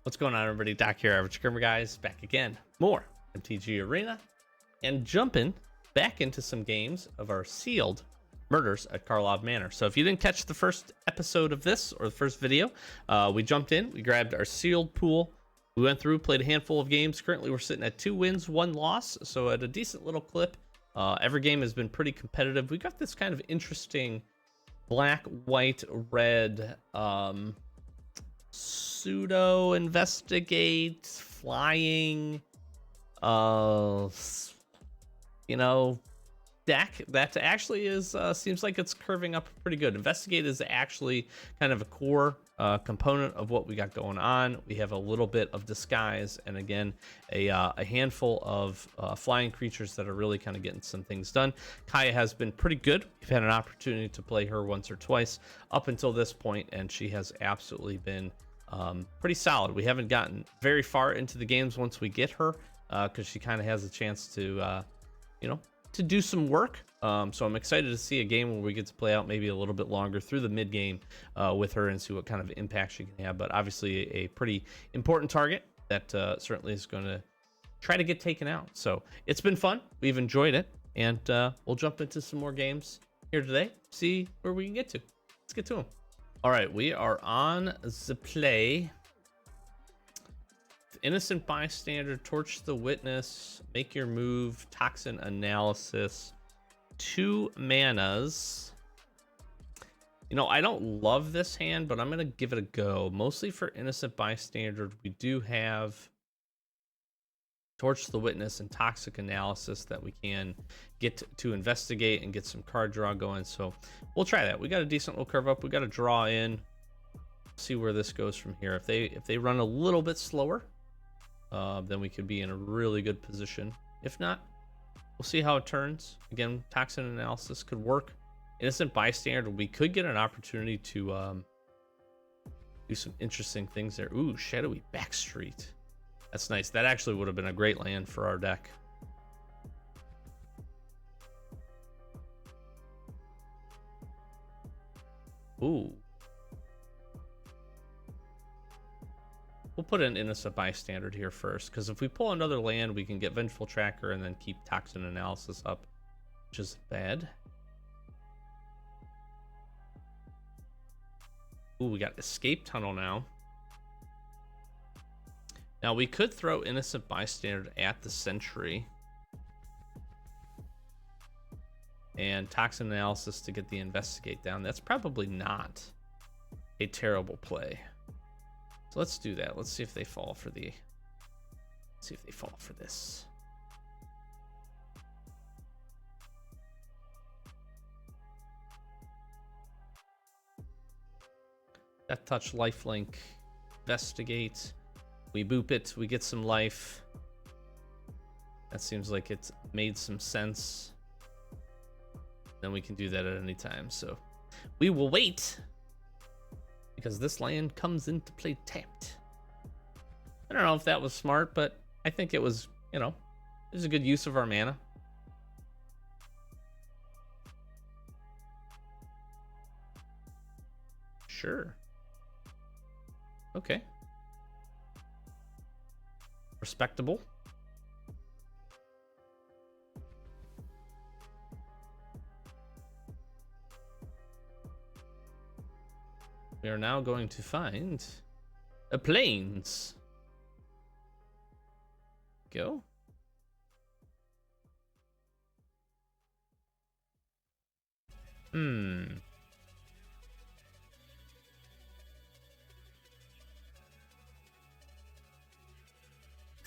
What's going on, everybody? Doc here, Average Gamer Guys, back again. More MTG Arena, and jumping back into some games of our sealed murders at Karlov Manor. So if you didn't catch the first episode of this, or the first video, we jumped in, we grabbed our sealed pool, we went through, played a handful of games. Currently we're sitting at 2 wins, 1 loss, so at a decent little clip. Every game has been pretty competitive. We got this kind of interesting black, white, red, pseudo investigate flying deck that actually is seems like it's curving up pretty good. Investigate is actually kind of a core component of what we got going on. We have a little bit of disguise, and again a handful of flying creatures that are really kind of getting some things done. Kaya has been pretty good. We've had an opportunity to play her once or twice up until this point, and she has absolutely been pretty solid. We haven't gotten very far into the games once we get her, because she kind of has a chance to to do some work. So I'm excited to see a game where we get to play out maybe a little bit longer through the mid game with her and see what kind of impact she can have. But obviously a pretty important target that certainly is going to try to get taken out. So it's been fun. We've enjoyed it, and we'll jump into some more games here today, see where we can get to. Let's get to them. All right, we are on the play. Innocent bystander, torch the witness, make your move, toxin analysis, 2 manas. You know, I don't love this hand, but I'm gonna give it a go. Mostly for innocent bystander, we do have torch the witness and toxic analysis that we can get to investigate and get some card draw going. So we'll try that. We got a decent little curve up. We got to draw in, see where this goes from here. If they run a little bit slower, then we could be in a really good position. If not, we'll see how it turns. Again, toxin analysis could work. Innocent bystander, we could get an opportunity to do some interesting things there. Ooh, shadowy backstreet. That's nice. That actually would have been a great land for our deck. Ooh. We'll put an innocent bystander here first, because if we pull another land, we can get Vengeful Tracker and then keep toxin analysis up, which is bad. Ooh, we got escape tunnel now. Now we could throw innocent bystander at the sentry and toxin analysis to get the investigate down. That's probably not a terrible play. So let's do that. Let's see if they fall for the. Let's see if they fall for this. Death touch, lifelink, investigate. We boop it. We get some life. That seems like it's made some sense. Then we can do that at any time. So we will wait, because this land comes into play tapped. I don't know if that was smart, but I think it was, it was a good use of our mana. Sure. Okay. Respectable. We are now going to find a plains. Go.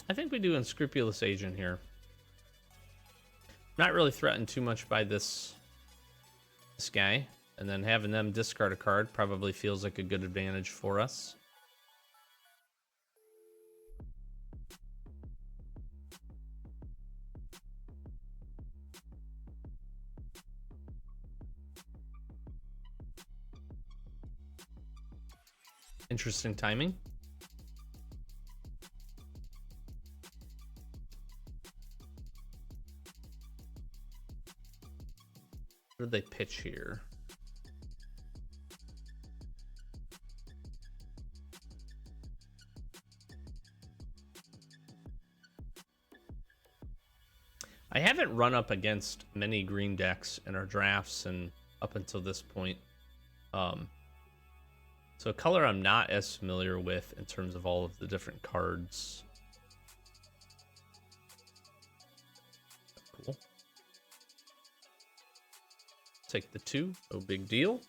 I think we do Unscrupulous Agent here. Not really threatened too much by this guy. And then having them discard a card probably feels like a good advantage for us. Interesting timing. What did they pitch here? haven't run up against many green decks in our drafts and up until this point. So a color I'm not as familiar with in terms of all of the different cards. Cool. Take the 2, no big deal.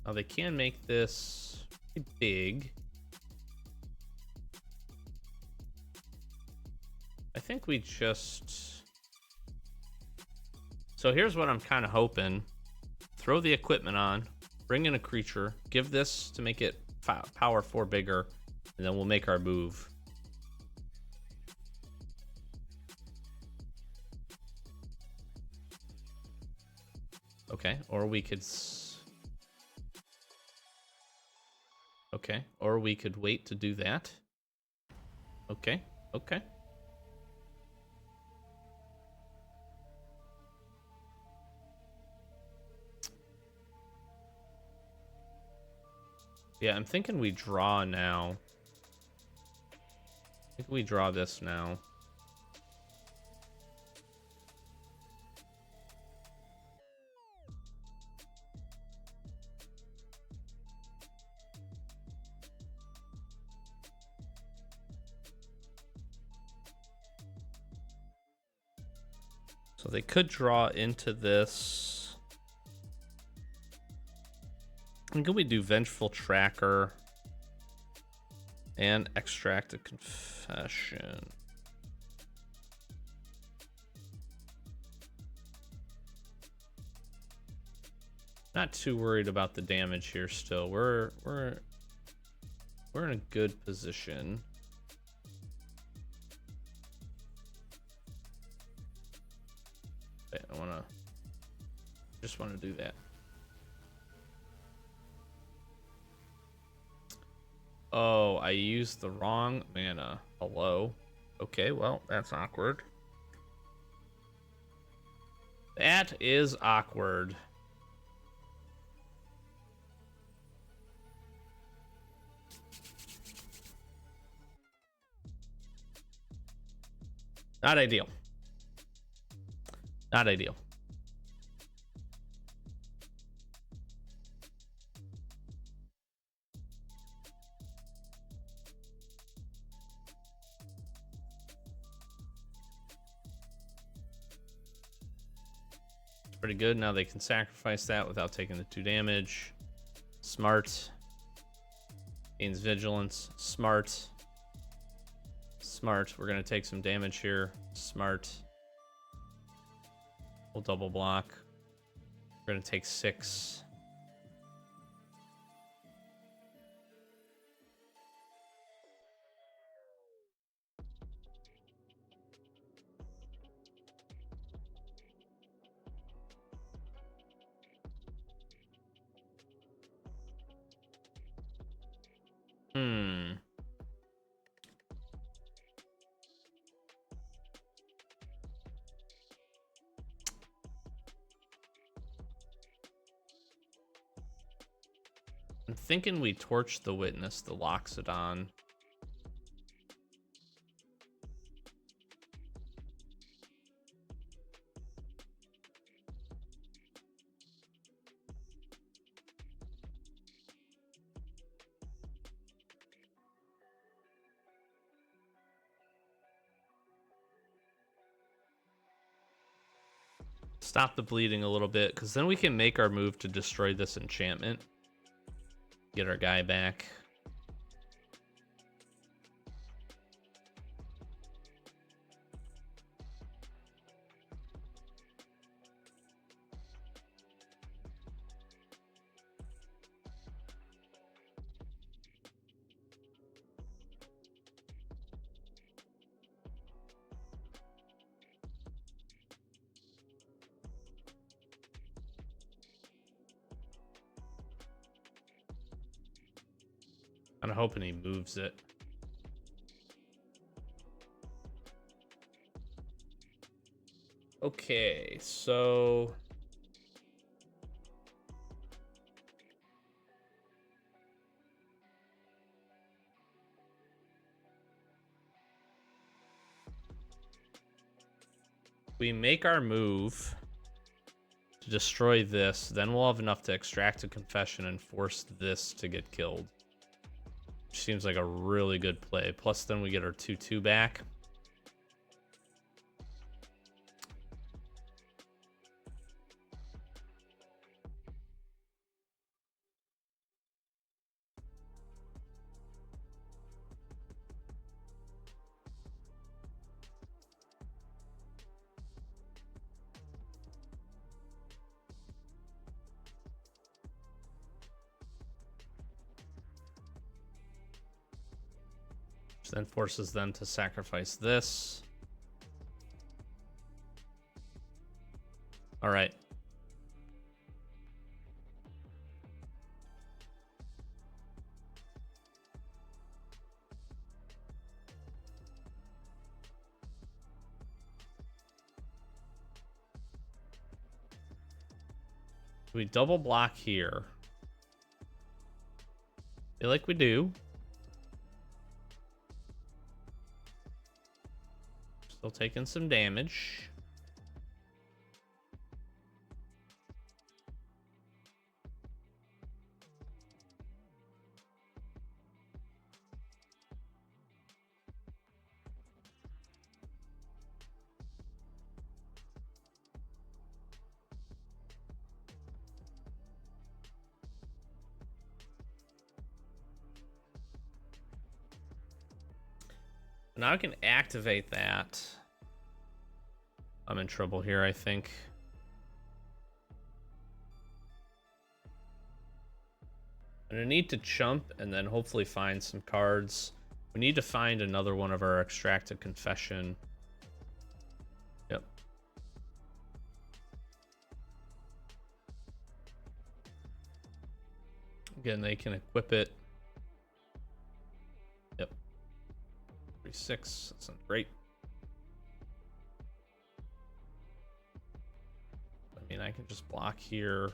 Now they can make this big. I think we just... So here's what I'm kind of hoping. Throw the equipment on, bring in a creature, give this to make it power 4 bigger, and then we'll make our move. Okay, or we could... Okay, or we could wait to do that. Okay, okay. Yeah, I'm thinking we draw now. I think we draw this now. So they could draw into this. And could we do Vengeful Tracker and Extract a Confession? Not too worried about the damage here still. We're in a good position. I just want to do that. Oh, I used the wrong mana. Hello. Okay, well, that's awkward. That is awkward. Not ideal. Not ideal. Pretty good. Now they can sacrifice that without taking the 2 damage. Smart. Gains vigilance. Smart. Smart. We're going to take some damage here. Smart. We'll double block. We're going to take 6. I'm thinking we torch the Witness, the Loxodon. Stop the bleeding a little bit, because then we can make our move to destroy this enchantment. Get our guy back. I'm hoping he moves it. Okay, so we make our move to destroy this, then we'll have enough to extract a confession and force this to get killed. Which seems like a really good play. Plus, then we get our 2/2 back. Which then forces them to sacrifice this. All right. We double block here. Feel like we do. Still taking some damage. Now I can activate that. I'm in trouble here, I think. I'm gonna need to chump and then hopefully find some cards. We need to find another one of our extracted confession. Yep. Again, they can equip it. Yep. 3/6. That's not great. I mean, I can just block here.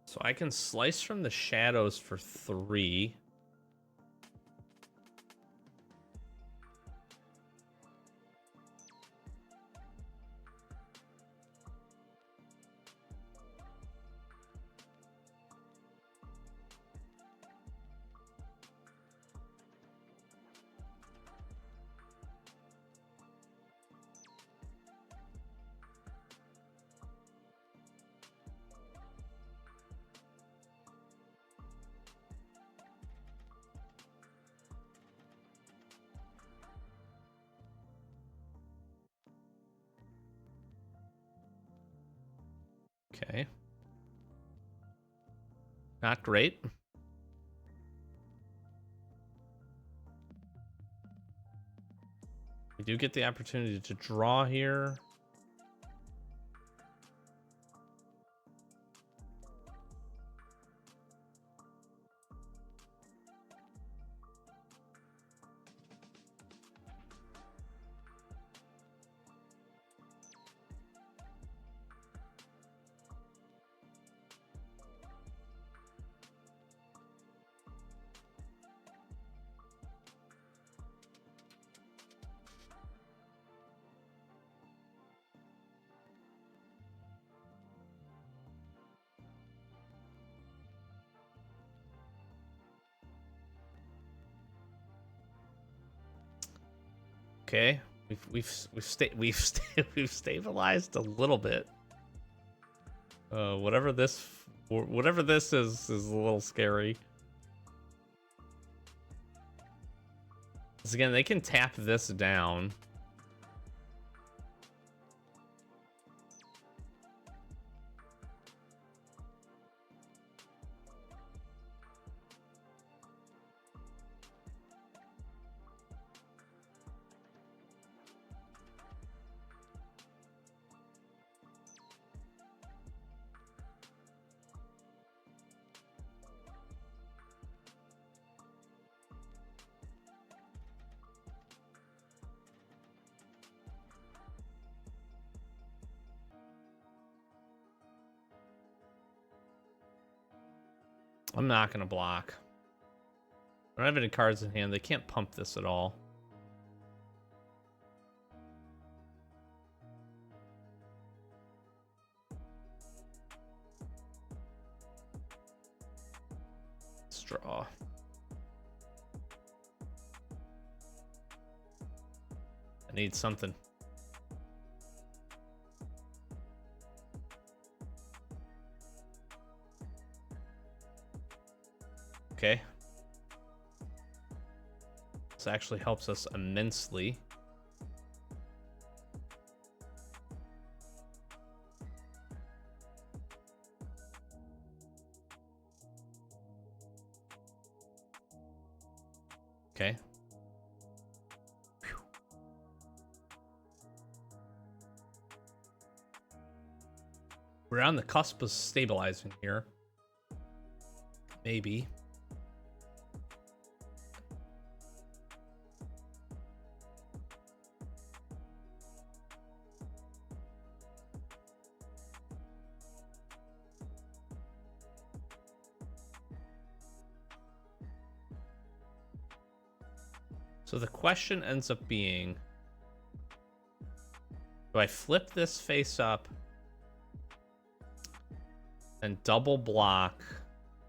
So I can slice from the shadows for 3. Okay. Not great. We do get the opportunity to draw here. Okay, we've stabilized a little bit. Whatever this is a little scary. Because again, they can tap this down. I'm not going to block. I don't have any cards in hand. They can't pump this at all. Let's draw. I need something. Okay. This actually helps us immensely. Okay. Whew. We're on the cusp of stabilizing here. Maybe. So the question ends up being, do I flip this face up and double block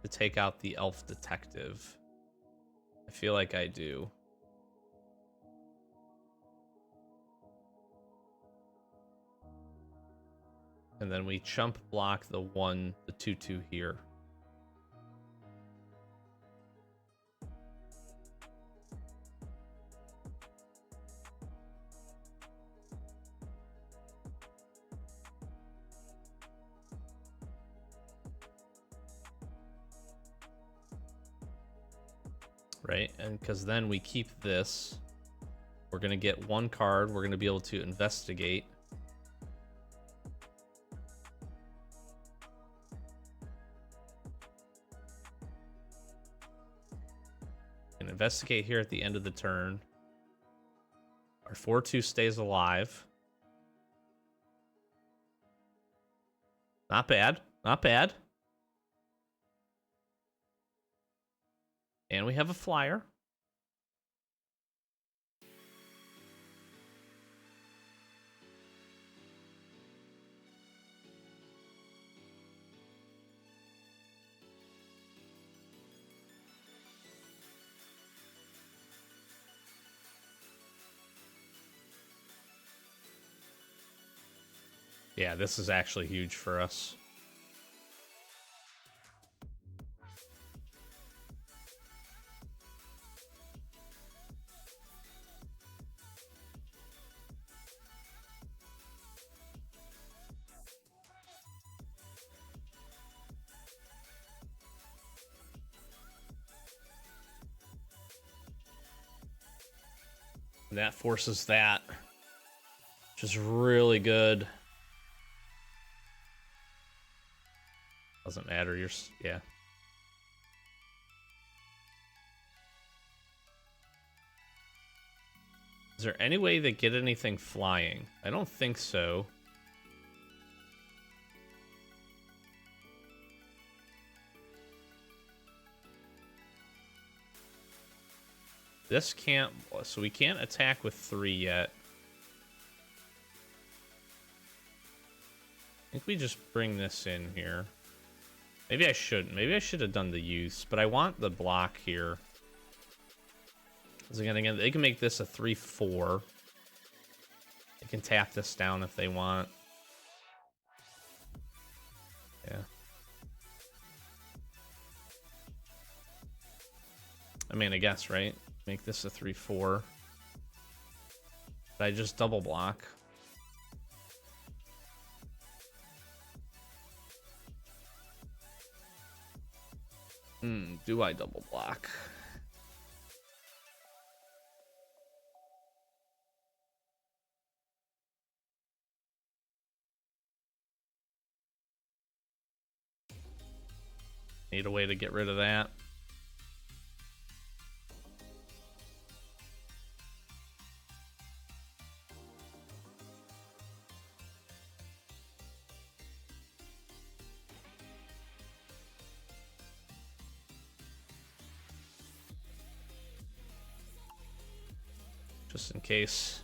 to take out the elf detective? I feel like I do. And then we chump block the 2/2 here. Right, and because then we keep this, we're gonna get one card, we're gonna be able to investigate. And investigate here at the end of the turn. Our 4/2 stays alive. Not bad, not bad. And we have a flyer. Yeah, this is actually huge for us. And that forces that, which is really good. Doesn't matter, yeah. Is there any way they get anything flying? I don't think so. This can't, so we can't attack with 3 yet. I think we just bring this in here. Maybe I shouldn't. Maybe I should have done the use, but I want the block here. Because again, they can make this a 3/4. can tap this down if they want. Yeah. I mean, I guess, right? Make this a 3/4. But I just double block. Do I double block? Need a way to get rid of that. Just in case.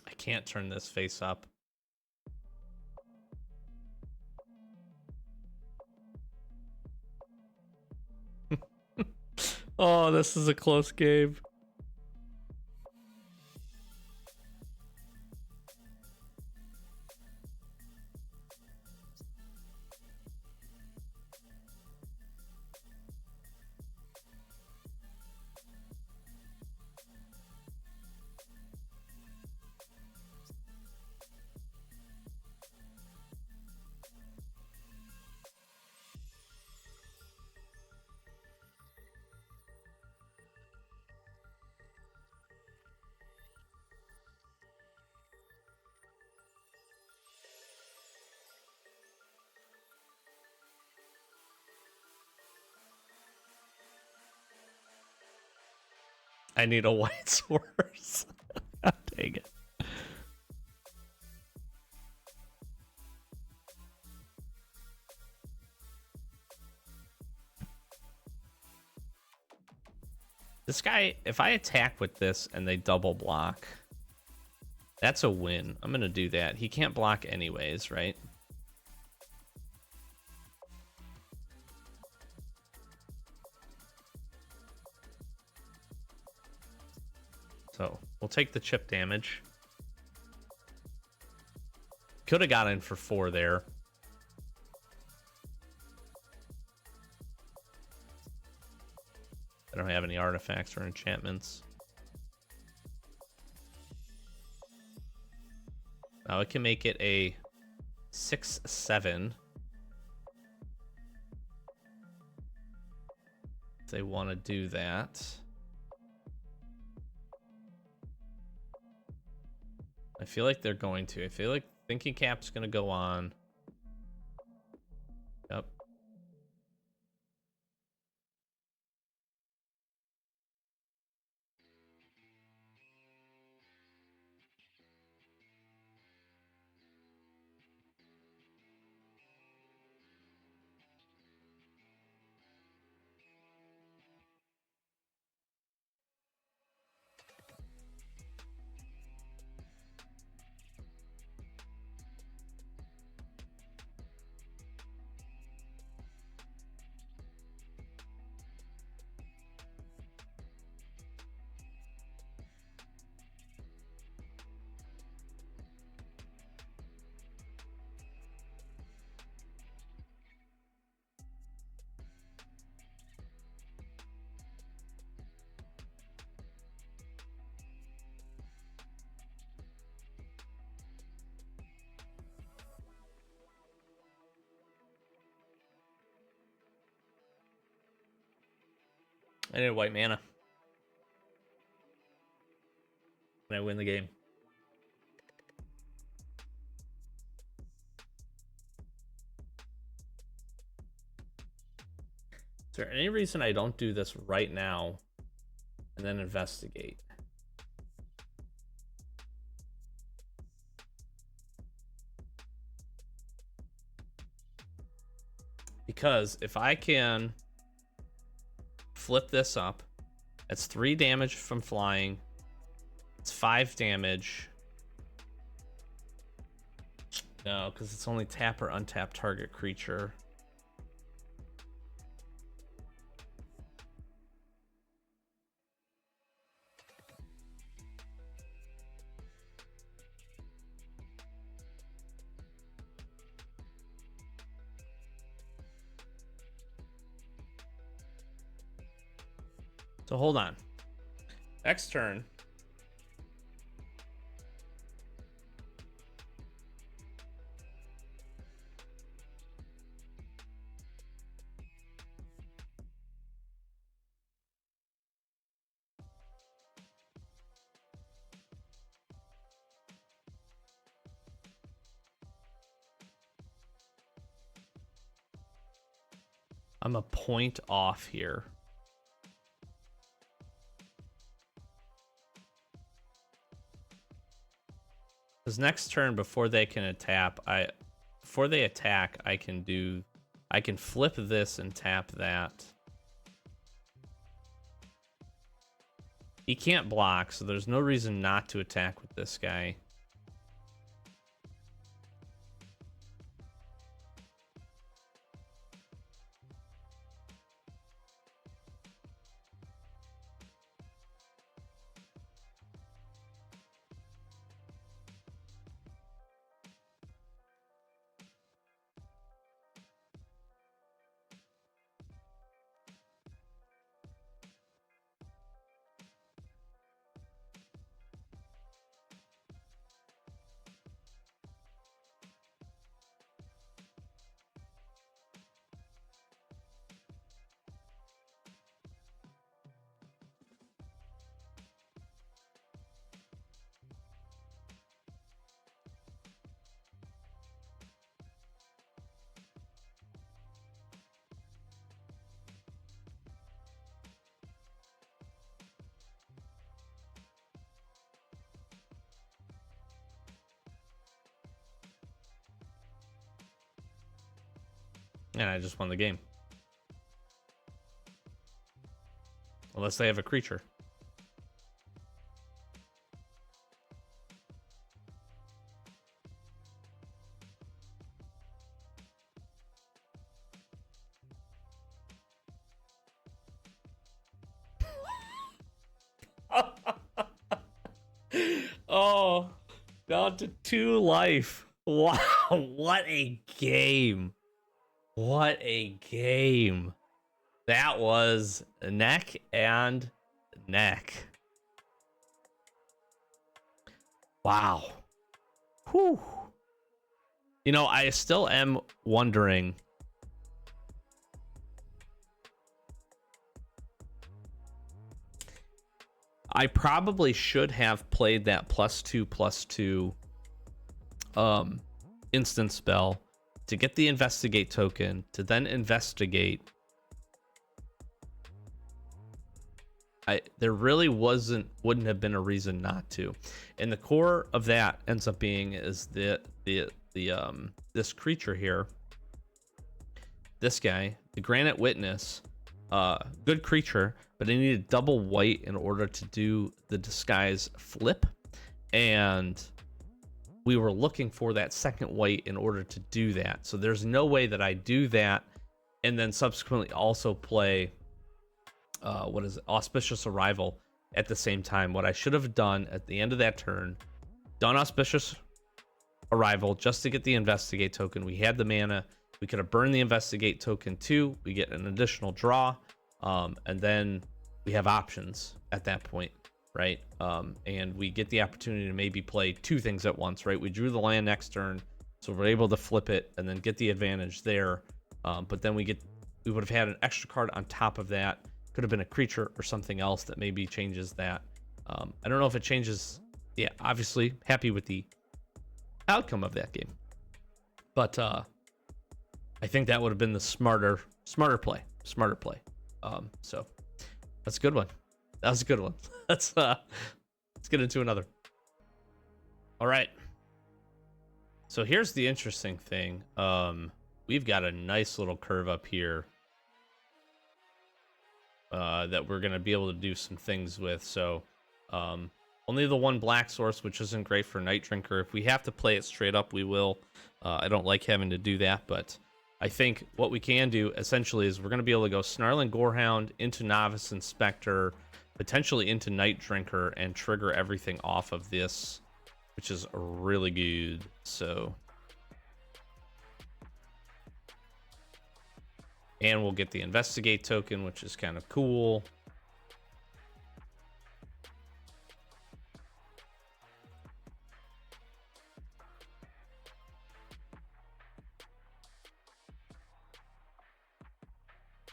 I can't turn this face up. Oh, this is a close game. I need a white source. Dang it. This guy, if I attack with this and they double block, that's a win. I'm going to do that. He can't block anyways, right? So we'll take the chip damage. Could have got in for 4 there. I don't have any artifacts or enchantments. Now it can make it a 6/7. If they want to do that. I feel like they're going to. I feel like Thinking Cap's going to go on. Yep. I need white mana. And I win the game. Is there any reason I don't do this right now and then investigate? Because if I can flip this up, that's 3 damage from flying. It's 5 damage. No, because it's only tap or untap target creature. So hold on. Next turn. I'm a point off here. Because next turn, before they can attack, I can flip this and tap that. He can't block, so there's no reason not to attack with this guy. And I just won the game. Unless they have a creature. Oh, down to 2 life. Wow, what a game. What a game. That was neck and neck. Wow. Whew. You know, I still am wondering. I probably should have played that +2/+2 instant spell to get the investigate token, to then investigate. There really wouldn't have been a reason not to. And the core of that ends up being is this creature here, this guy, the Granite Witness, good creature, but I needed double white in order to do the disguise flip, and we were looking for that second white in order to do that. So there's no way that I do that and then subsequently also play Auspicious Arrival at the same time. What I should have done at the end of that turn, done Auspicious Arrival just to get the Investigate token. We had the mana. We could have burned the Investigate token too. We get an additional draw, and then we have options at that point, right? And we get the opportunity to maybe play 2 things at once, right? We drew the land next turn, so we're able to flip it and then get the advantage there. But then we would have had an extra card on top of that Could have been a creature or something else that maybe changes that. I don't know if it changes. Yeah, obviously happy with the outcome of that game, but I think that would have been the smarter play. So that's a good one. That was a good one. Let's get into another. All right. So here's the interesting thing. We've got a nice little curve up here that we're gonna be able to do some things with. So only the one black source, which isn't great for Night Drinker. If we have to play it straight up, we will. I don't like having to do that, but I think what we can do essentially is we're going to be able to go Snarling Gorehound into Novice Inspector, potentially into Night Drinker, and trigger everything off of this, which is really good. So, and we'll get the Investigate token, which is kind of cool.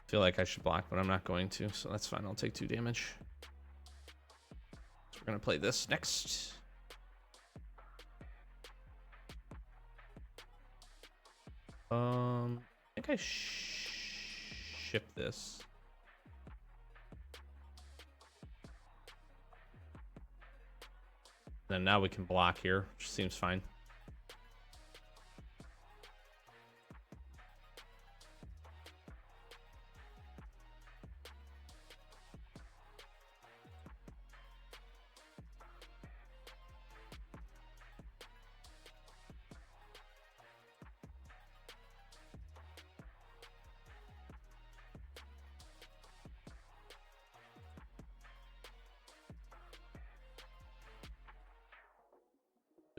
Feel like I should block, but I'm not going to, so that's fine. I'll take 2 damage. So we're gonna play this next. I think I ship this. Then now we can block here, which seems fine.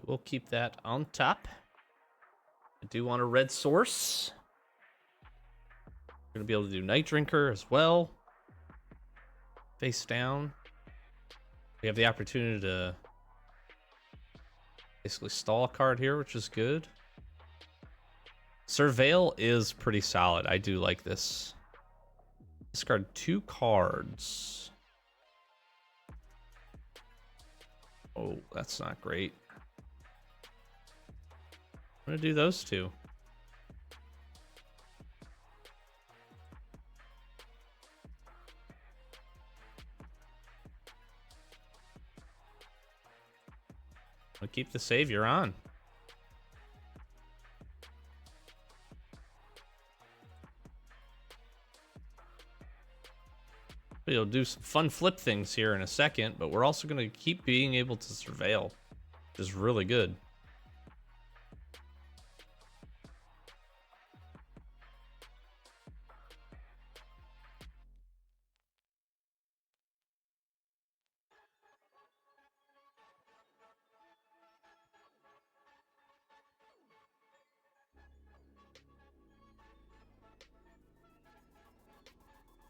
We'll keep that on top. I do want a red source. We're gonna be able to do Night Drinker as well. Face down. We have the opportunity to basically stall a card here, which is good. Surveil is pretty solid. I do like this. Discard 2 cards. Oh, that's not great. I'm gonna do those 2. I'll keep the Savior on. We'll do some fun flip things here in a second, but we're also going to keep being able to surveil, which is really good.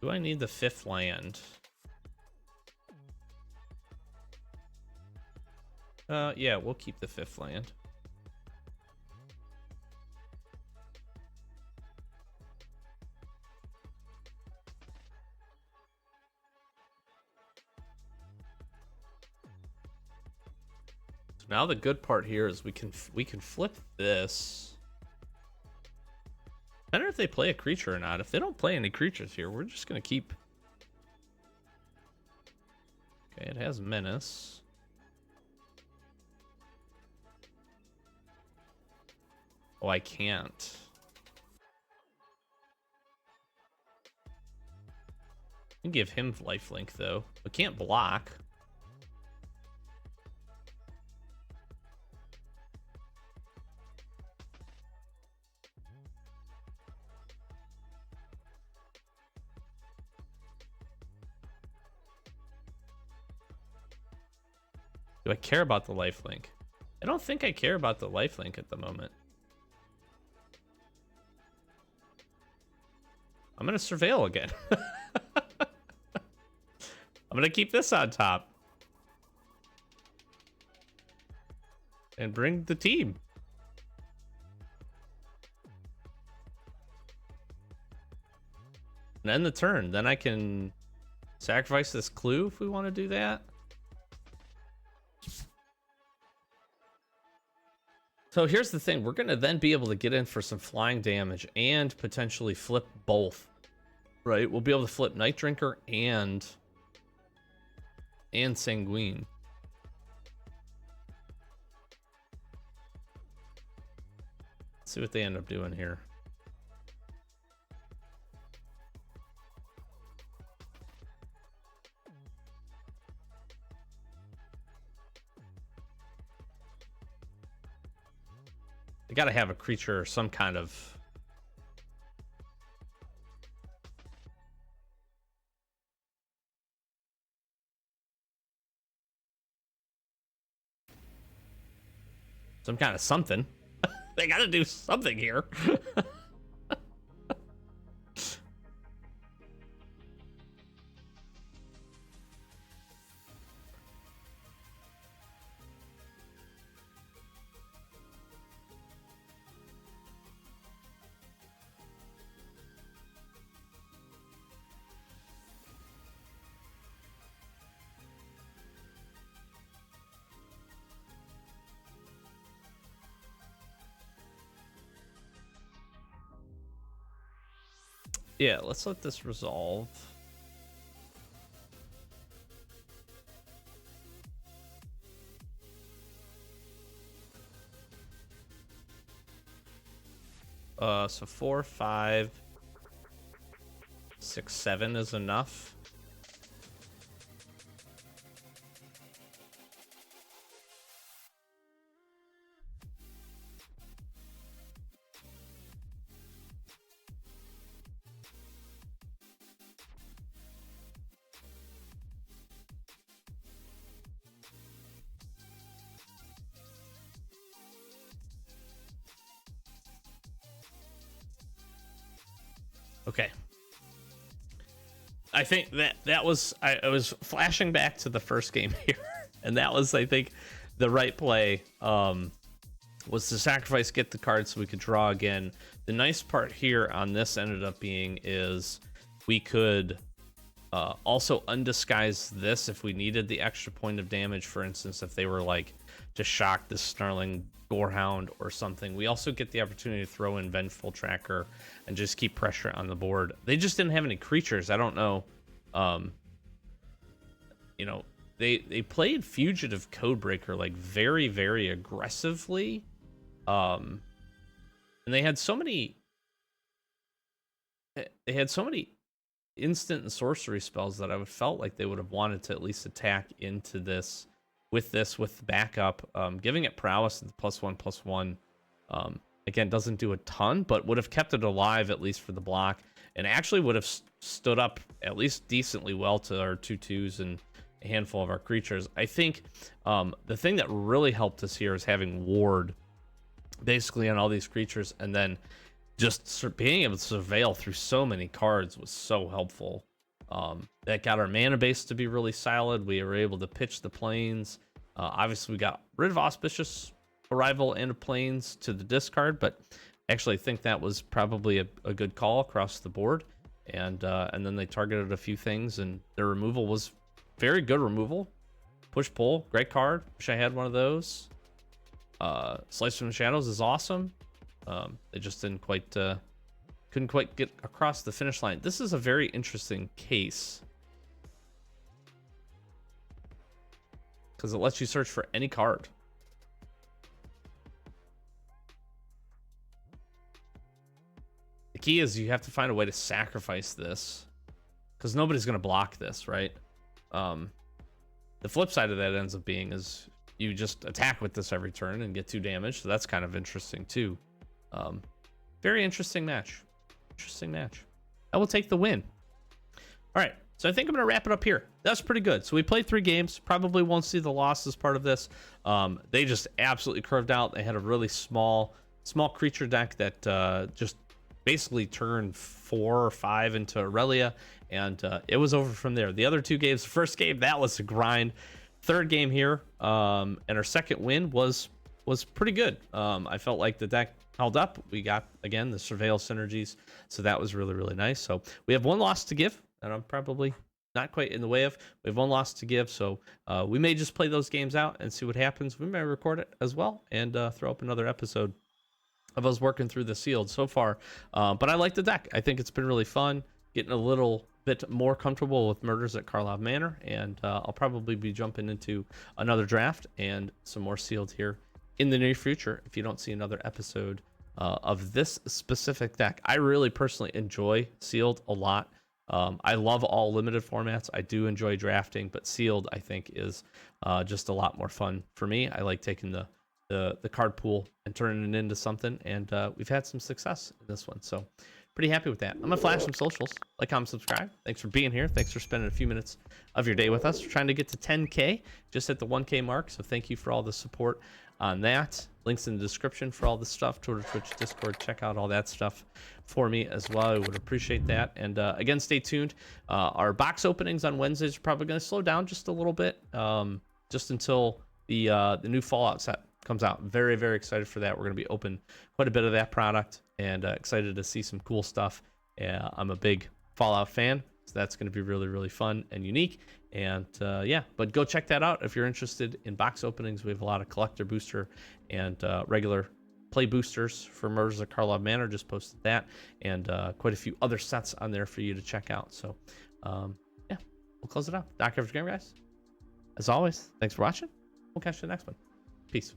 Do I need the 5th land? Yeah, we'll keep the 5th land. So now the good part here is we can flip this. I don't know if they play a creature or not. If they don't play any creatures here, we're just gonna keep. Okay, it has Menace. Oh, I can't. I can give him lifelink though. I can't block. Do I care about the lifelink? I don't think I care about the lifelink at the moment. I'm gonna surveil again. I'm gonna keep this on top. And bring the team. And end the turn. Then I can Sacrifice this clue if we want to do that. So here's the thing. We're going to then be able to get in for some flying damage and potentially flip both. Right? We'll be able to flip Night Drinker and Sanguine. Let's see what they end up doing here. They gotta have a creature or some kind of... some kind of something. They gotta do something here. Yeah, let's let this resolve. So 4, 5, 6, 7 is enough. Okay. I think that was I was flashing back to the first game here, and that was, I think, the right play. Was to sacrifice, get the card so we could draw again. The nice part here on this ended up being is we could also undisguise this if we needed the extra point of damage. For instance, if they were like to shock the Snarling Gorehound or something. We also get the opportunity to throw in Vengeful Tracker and just keep pressure on the board. They just didn't have any creatures. I don't know. You know, they played Fugitive Codebreaker like very, very aggressively. And they had so many instant and sorcery spells that I would felt like they would have wanted to at least attack into this with backup. Giving it prowess at the +1/+1 again doesn't do a ton, but would have kept it alive at least for the block, and actually would have stood up at least decently well to our 2/2s and a handful of our creatures. I think the thing that really helped us here is having ward basically on all these creatures, and then just being able to surveil through so many cards was so helpful. That got our mana base to be really solid. We were able to pitch the planes. Obviously, we got rid of Auspicious Arrival and planes to the discard, but actually I think that was probably a good call across the board. And then they targeted a few things, and their removal was very good removal. Push pull, great card. Wish I had one of those. Slice from the Shadows is awesome. They just didn't quite couldn't quite get across the finish line. This is a very interesting case because it lets you search for any card. The key is you have to find a way to sacrifice this because nobody's going to block this, right? The flip side of that ends up being is you just attack with this every turn and get 2 damage, so that's kind of interesting too. Very interesting match. Interesting match. I will take the win. All right, so I think I'm going to wrap it up here. That's pretty good. So we played 3 games. Probably won't see the loss as part of this. They just absolutely curved out. They had a really small creature deck that just basically turned 4 or 5 into Aurelia, and it was over from there. The other 2 games, the first game, that was a grind. Third game here, and our second win was pretty good. I felt like the deck held up. We got, again, the Surveil synergies, so that was really, really nice. So we have 1 loss to give, and I'm probably not quite in the way of. We have one loss to give, so we may just play those games out and see what happens. We may record it as well and throw up another episode of us working through the sealed so far. But I like the deck. I think it's been really fun, getting a little bit more comfortable with Murders at Karlov Manor, and I'll probably be jumping into another draft and some more sealed here in the near future if you don't see another episode of this specific deck. I really personally enjoy sealed a lot. I love all limited formats. I do enjoy drafting, but sealed I think is just a lot more fun for me. I like taking the card pool and turning it into something, and we've had some success in this one, so pretty happy with that. I'm gonna flash some socials. Like, comment, subscribe. Thanks for being here. Thanks for spending a few minutes of your day with us. We're trying to get to 10K, just at the 1K mark, so thank you for all the support on that. Links in the description for all the stuff, Twitter, Twitch, Discord. Check out all that stuff for me as well. I would appreciate that. And again, stay tuned. Our box openings on Wednesdays are probably going to slow down just a little bit, just until the new Fallout set comes out. Very, very excited for that. We're going to be open quite a bit of that product, and excited to see some cool stuff. I'm a big Fallout fan, so that's going to be really, really fun and unique. And yeah, but go check that out if you're interested in box openings. We have a lot of collector booster and regular play boosters for Murders at Karlov Manor. Just posted that, and quite a few other sets on there for you to check out. So yeah, we'll close it out. Doc Game, guys. As always, thanks for watching. We'll catch you in the next one. Peace.